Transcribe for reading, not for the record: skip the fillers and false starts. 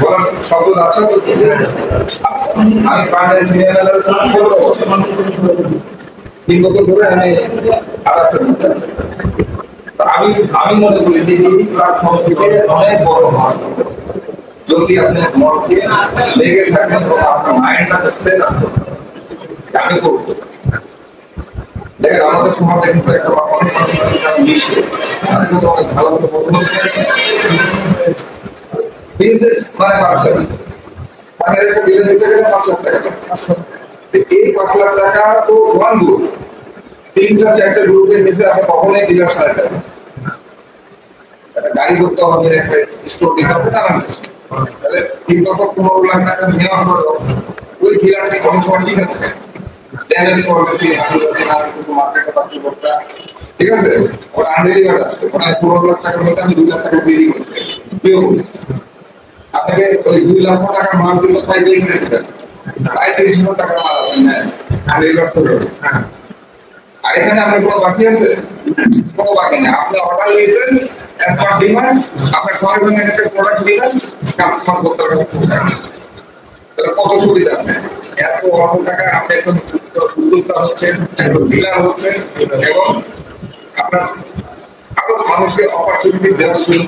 বলার শব্দ আছে তো? আমি প্রাণের সিনিয়র ম্যানেজার 16 বছর, 3 বছর ধরে আমি আদার্সের মধ্যে আছি। আমি আমি মনে করি যে এই প্ল্যাটফর্ম থেকে অনেক বড় মাস যদি আপনি মনকে লেগে থাকেন এবং আপনার মাইন্ডটাকে সেট আপ করেন, আমি করবো। দেখেন আমাদের সমাজে কিন্তু একটা অনেক মিশে তাদের কিন্তু অনেক ভালো ভালো বিজনেস মানে বাচ্চা মানে একটা বিলে দিতে গেলে 5 লাখ টাকা এই 5 লাখ টাকা তো ওয়ান গ্রুপ 3-4 গ্রুপের নিচে আপনি কখনোই ডিলার সাজাতে পারবেন। একটা গাড়ি করতে হবে, একটা স্টোর দিতে হবে, নানান কিছু। তাহলে 3 বছর 15 লাখ টাকা নেওয়ার পরেও ওই ডিলারটি কোনো সময় ঠিক আছে ড্যামেজ করতেছি মার্কেটে বাকি করতে, ঠিক আছে? ওর আনডেলিভার্ড আছে, ওরা 15 লাখ টাকার মধ্যে আমি 2 লাখ টাকা বিক্রি করছি, কেউ করছি। আপনাকে ওই 2 লাখ টাকার মাল দিলে তাই বিক্রি করে দেবেন, প্রায় 30,000 টাকার মাল আছে না আনডেলিভার্ড করে। আর এখানে আপনার কোনো বাকি আছে? কোনো বাকি নেই। আপনি অর্ডার নিয়েছেন অ্যাজ পার ডিমান্ড, আপনার সঙ্গে সঙ্গে একটা প্রোডাক্ট দিবেন, কাস্টমার করতে পারবেন। তাহলে কত সুবিধা আপনার, এত অল্প টাকা আপনি একদম উদ্যোক্তা হচ্ছেন, একদম ডিলার হচ্ছেন এবং আপনার আরো মানুষকে অপরচুনিটি দেওয়ার সুযোগ।